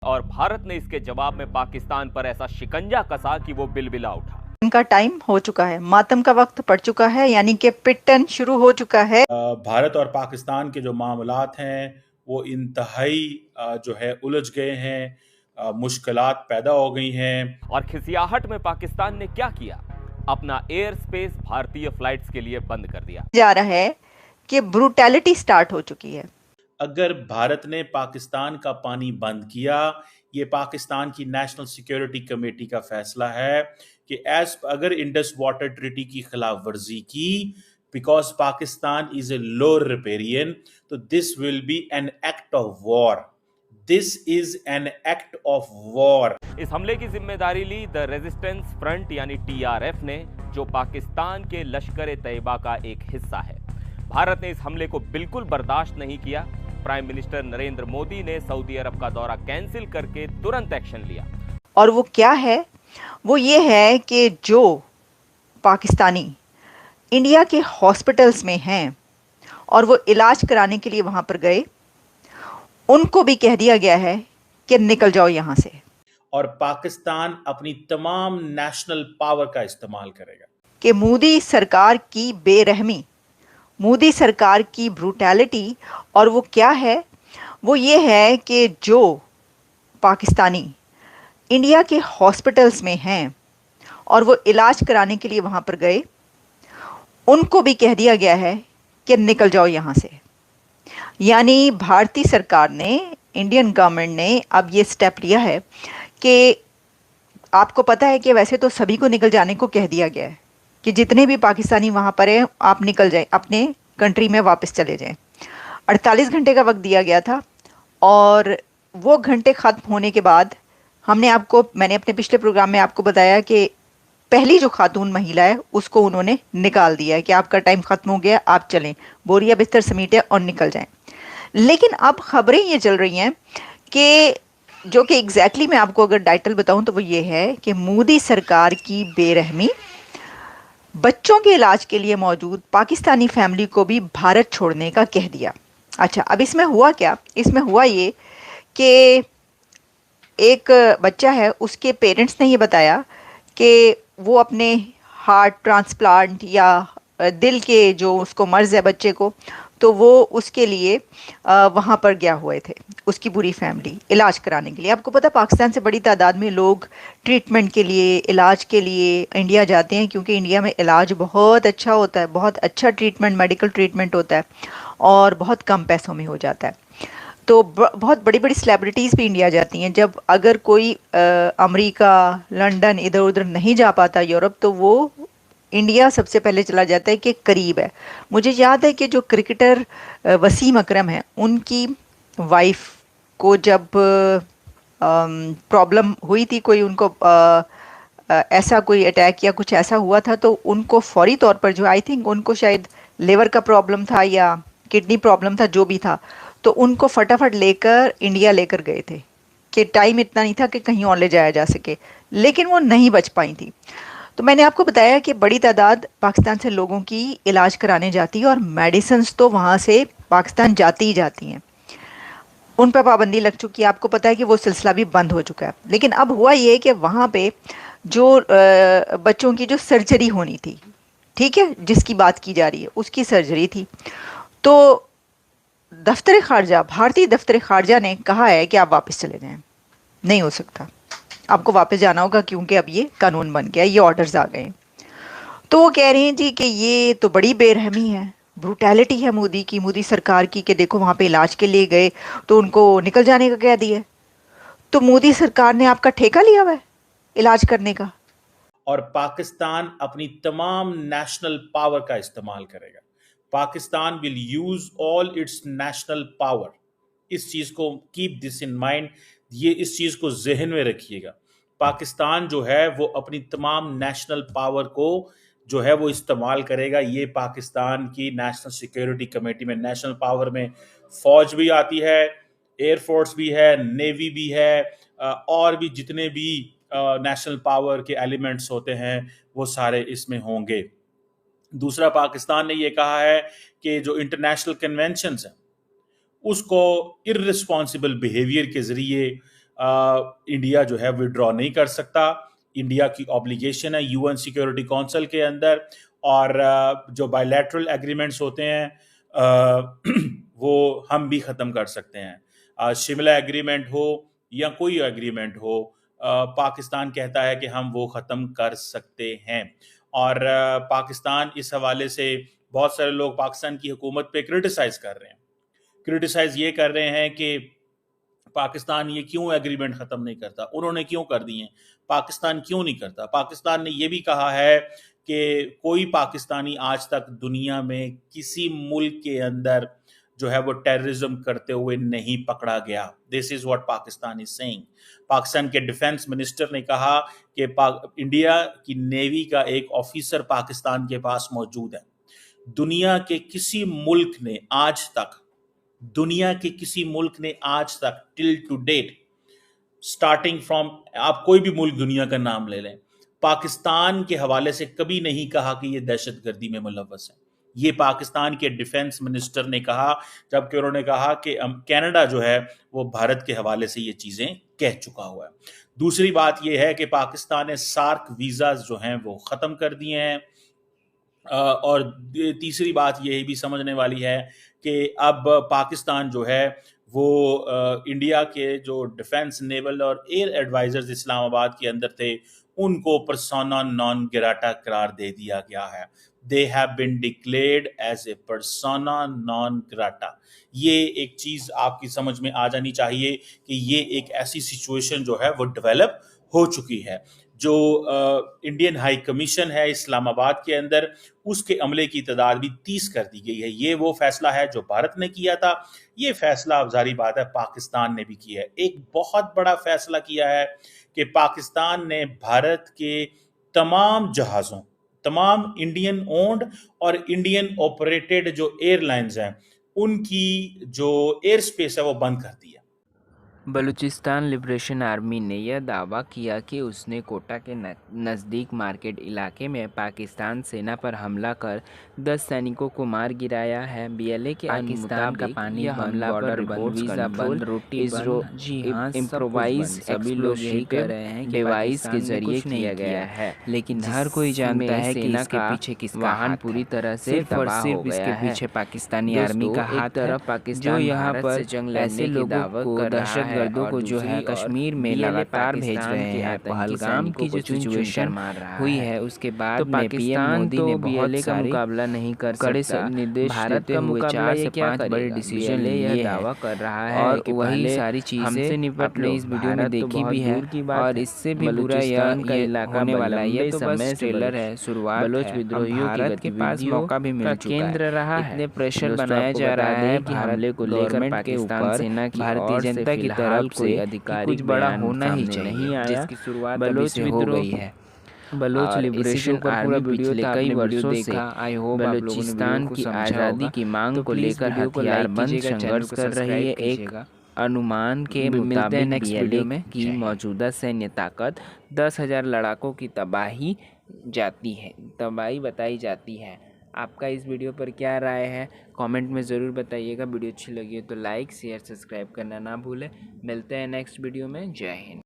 और भारत ने इसके जवाब में पाकिस्तान पर ऐसा शिकंजा कसा कि वो बिलबिला उठा। इनका टाइम हो चुका है, मातम का वक्त पड़ चुका है, यानी कि पिटन शुरू हो चुका है। भारत और पाकिस्तान के जो मामलात हैं वो इंतहाई जो है उलझ गए हैं, मुश्किलात पैदा हो गई हैं। और खिसियाहट में पाकिस्तान ने क्या किया, अपना एयर स्पेस भारतीय फ्लाइट्स के लिए बंद कर दिया। जा रहा है कि ब्रूटैलिटी स्टार्ट हो चुकी है। अगर भारत ने पाकिस्तान का पानी बंद किया, ये पाकिस्तान की नेशनल सिक्योरिटी कमेटी का फैसला है कि अगर इंडस वाटर ट्रीटी की खिलाफ वर्जी की, because Pakistan is a lower riparian, तो this will be an act of war. This is an act of war. इस हमले की जिम्मेदारी ली द रेजिस्टेंस फ्रंट यानी टीआरएफ ने, जो पाकिस्तान के लश्कर तैयबा का एक हिस्सा है। भारत ने इस हमले को बिल्कुल बर्दाश्त नहीं किया। प्राइम मिनिस्टर नरेंद्र मोदी ने सऊदी अरब का दौरा कैंसिल करके तुरंत एक्शन लिया। और वो क्या है? वो ये है कि जो पाकिस्तानी इंडिया के हॉस्पिटल्स में हैं और वो इलाज कराने के लिए वहां पर गए, उनको भी कह दिया गया है कि निकल जाओ यहां से। और पाकिस्तान अपनी तमाम नेशनल पावर का इस्तेमाल करेगा। कि मोदी सरकार की बेरहमी, मोदी सरकार की ब्रूटैलिटी, और वो क्या है? वो ये है कि जो पाकिस्तानी इंडिया के हॉस्पिटल्स में हैं और वो इलाज कराने के लिए वहां पर गए, उनको भी कह दिया गया है कि निकल जाओ यहां से। यानी भारतीय सरकार ने, इंडियन गवर्नमेंट ने अब ये स्टेप लिया है कि आपको पता है कि वैसे तो सभी को निकल जाने को कह दिया गया है कि जितने भी पाकिस्तानी वहां पर हैं आप निकल जाएं, अपने कंट्री में वापस चले जाएं। 48 घंटे का वक्त दिया गया था और वो घंटे खत्म होने के बाद मैंने अपने पिछले प्रोग्राम में आपको बताया कि पहली जो खातून महिला है उसको उन्होंने निकाल दिया है कि आपका टाइम खत्म हो गया, आप चलें, बोरिया बिस्तर समेटे और निकल जाएं। लेकिन अब खबरें ये चल रही हैं कि जो कि एग्जैक्टली मैं आपको अगर टाइटल बताऊं तो वो ये है कि मोदी सरकार की बेरहमी, बच्चों के इलाज के लिए मौजूद पाकिस्तानी फैमिली को भी भारत छोड़ने का कह दिया। अच्छा, अब इसमें हुआ क्या? इसमें हुआ ये कि एक बच्चा है, उसके पेरेंट्स ने ये बताया कि वो अपने हार्ट ट्रांसप्लांट या दिल के जो उसको मर्ज़ है बच्चे को, तो वो उसके लिए वहाँ पर गया हुए थे, उसकी पूरी फैमिली इलाज कराने के लिए। आपको पता पाकिस्तान से बड़ी तादाद में लोग ट्रीटमेंट के लिए, इलाज के लिए इंडिया जाते हैं, क्योंकि इंडिया में इलाज बहुत अच्छा होता है, बहुत अच्छा ट्रीटमेंट, मेडिकल ट्रीटमेंट होता है और बहुत कम पैसों में हो जाता है। तो बहुत बड़ी बड़ी सेलिब्रिटीज़ भी इंडिया जाती हैं। जब अगर कोई अमेरिका, लंदन, इधर उधर नहीं जा पाता, यूरोप, तो वो इंडिया सबसे पहले चला जाता है कि करीब है। मुझे याद है कि जो क्रिकेटर वसीम अकरम है, उनकी वाइफ को जब प्रॉब्लम हुई थी, कोई उनको ऐसा कोई अटैक या कुछ ऐसा हुआ था, तो उनको फौरी तौर पर, जो आई थिंक उनको शायद लिवर का प्रॉब्लम था या किडनी प्रॉब्लम था, जो भी था, तो उनको फटाफट लेकर इंडिया लेकर गए थे कि टाइम इतना नहीं था कि कहीं और ले जाया जा सके, लेकिन वो नहीं बच पाई थी। तो मैंने आपको बताया कि बड़ी तादाद पाकिस्तान से लोगों की इलाज कराने जाती है और मेडिसिन्स तो वहाँ से पाकिस्तान जाती ही जाती हैं, उन पर पाबंदी लग चुकी है। आपको पता है कि वो सिलसिला भी बंद हो चुका है। लेकिन अब हुआ ये कि वहाँ पे जो बच्चों की जो सर्जरी होनी थी, ठीक है, जिसकी बात की जा रही है, उसकी सर्जरी थी, तो दफ्तर खारजा, भारतीय दफ्तर खारजा ने कहा है कि आप वापस चले जाएं, नहीं हो सकता, आपको वापस जाना होगा, क्योंकि अब ये कानून बन गया, ये ऑर्डर्स आ गए। तो वो कह रहे हैं जी कि ये तो बड़ी बेरहमी है, ब्रूटैलिटी है मोदी की, मोदी सरकार की, कि देखो वहाँ पे इलाज के लिए गए तो उनको निकल जाने का कह दिया। तो मोदी सरकार ने आपका ठेका लिया हुआ है इलाज करने का। और पाकिस्तान अपनी तमाम नेशनल पावर का इस्तेमाल करेगा। Pakistan will use all it's national power. इस चीज को कीप दिस इन माइंड, ये इस चीज को जहन में रखिएगा। पाकिस्तान जो है वो अपनी तमाम नेशनल पावर को जो है वो इस्तेमाल करेगा। ये पाकिस्तान की नेशनल सिक्योरिटी कमेटी में नेशनल पावर में फौज भी आती है, एयरफोर्स भी है, नेवी भी है, और भी जितने भी नेशनल पावर के एलिमेंट्स होते हैं वो सारे इसमें होंगे। दूसरा, पाकिस्तान ने ये कहा है कि जो इंटरनेशनल कन्वेंशंस हैं उसको इर्रिस्पॉन्सिबल बिहेवियर के ज़रिए इंडिया जो है विड्रॉ नहीं कर सकता। इंडिया की ऑब्लिगेशन है यूएन सिक्योरिटी काउंसिल के अंदर, और जो बायलैटरल एग्रीमेंट्स होते हैं वो हम भी ख़त्म कर सकते हैं। शिमला एग्रीमेंट हो या कोई एग्रीमेंट हो, पाकिस्तान कहता है कि हम वो ख़त्म कर सकते हैं। और पाकिस्तान इस हवाले से बहुत सारे लोग पाकिस्तान की हुकूमत पे क्रिटिसाइज कर रहे हैं, क्रिटिसाइज ये कर रहे हैं कि पाकिस्तान ये क्यों एग्रीमेंट ख़त्म नहीं करता, उन्होंने क्यों कर दिए, पाकिस्तान क्यों नहीं करता। पाकिस्तान ने ये भी कहा है कि कोई पाकिस्तानी आज तक दुनिया में किसी मुल्क के अंदर जो है वो टेररिज्म करते हुए नहीं पकड़ा गया। This is what Pakistan is saying. Pakistan के डिफेंस मिनिस्टर ने कहा कि इंडिया की नेवी का एक ऑफिसर पाकिस्तान के पास मौजूद है। दुनिया के किसी मुल्क ने आज तक till to date, starting from, आप कोई भी मुल्क दुनिया का नाम ले लें, पाकिस्तान के हवाले से कभी नहीं कहा कि ये दहशतगर्दी में मुलव्वस है। ये पाकिस्तान के डिफेंस मिनिस्टर ने कहा, जबकि उन्होंने कहा कि कनाडा जो है वो भारत के हवाले से ये चीजें कह चुका हुआ है। दूसरी बात यह है कि पाकिस्तान ने सार्क वीज़ाज जो हैं वो ख़त्म कर दिए हैं। और तीसरी बात यही भी समझने वाली है कि अब पाकिस्तान जो है वो इंडिया के जो डिफेंस, नेवल और एयर एडवाइजर्स इस्लामाबाद के अंदर थे, उनको पर्सोना नॉन ग्राटा करार दे दिया गया है। They have been declared as a persona non grata. ये एक चीज़ आपकी समझ में आ जानी चाहिए कि ये एक ऐसी सिचुएशन जो है वो डेवलप हो चुकी है। जो इंडियन हाई कमीशन है इस्लामाबाद के अंदर, उसके अमले की तादाद भी 30 कर दी गई है। ये वो फैसला है जो भारत ने किया था, ये फैसला अब जारी बात है पाकिस्तान ने भी किया है। एक बहुत बड़ा फैसला किया है कि पाकिस्तान ने भारत के तमाम जहाज़ों, तमाम इंडियन ओन्ड और इंडियन ऑपरेटेड जो एयरलाइंस हैं, उनकी जो एयर स्पेस है वो बंद कर दी है। बलूचिस्तान लिबरेशन आर्मी ने यह दावा किया कि उसने कोटा के नज़दीक मार्केट इलाके में पाकिस्तान सेना पर हमला कर 10 सैनिकों को मार गिराया है। बीएलए के पाकिस्तान का पानी हमला पर वीज़ा बंद, रोटी बंद, इम्प्रोवाइज सभी लोग यही कर रहे हैं कि डिवाइस के जरिए किया गया है, लेकिन हर कोई जानता है कि इसके पीछे किसका वाहन पूरी तरह से तबाह हो गया है। पीछे पाकिस्तानी आर्मी का हाथ है, जो यहाँ पर जंग लड़ने की दावत कर रहा है गर्दों को जो है कश्मीर में लगातार भेज रहे हैं। पहलगाम की जो सिचुएशन हुई है उसके बाद में पीएम मोदी ने बीएलए का मुकाबला नहीं कर सकता। निर्देश देते हुए 4 से 5 बड़े डिसीजन ले यह दावा कर रहा है और वही सारी चीजें हमसे निपटने इस वीडियो में देखी भी है। और इससे भी बुरा यह का इलाका होने वाला ये तो बस ट्रेलर है, शुरुआत बलोच विद्रोहियों भारत के पास मौका भी मिल चुका है, केंद्र रहा है। इतने प्रेशर बनाया जा रहा है कि हमले को लेकर पाकिस्तान सेना की भारतीय जनता की तरफ से अधिकारी कुछ बड़ा होना ही चाहिए, जिसकी शुरुआत बलोच विद्रोह गई है। बलोच लिबरेशन आर्मी पिछले कई वर्षों से बलूचिस्तान की आज़ादी की मांग को लेकर हथियारबंद संघर्ष कर रही है। एक अनुमान के मुताबिक बीएलए में की मौजूदा सैन्य ताकत 10,000 लड़ाकों की तबाही बताई जाती है। आपका इस वीडियो पर क्या राय है, कमेंट में ज़रूर बताइएगा। वीडियो अच्छी लगी हो तो लाइक, शेयर, सब्सक्राइब करना ना भूलें। मिलते हैं नेक्स्ट वीडियो में। जय हिंद।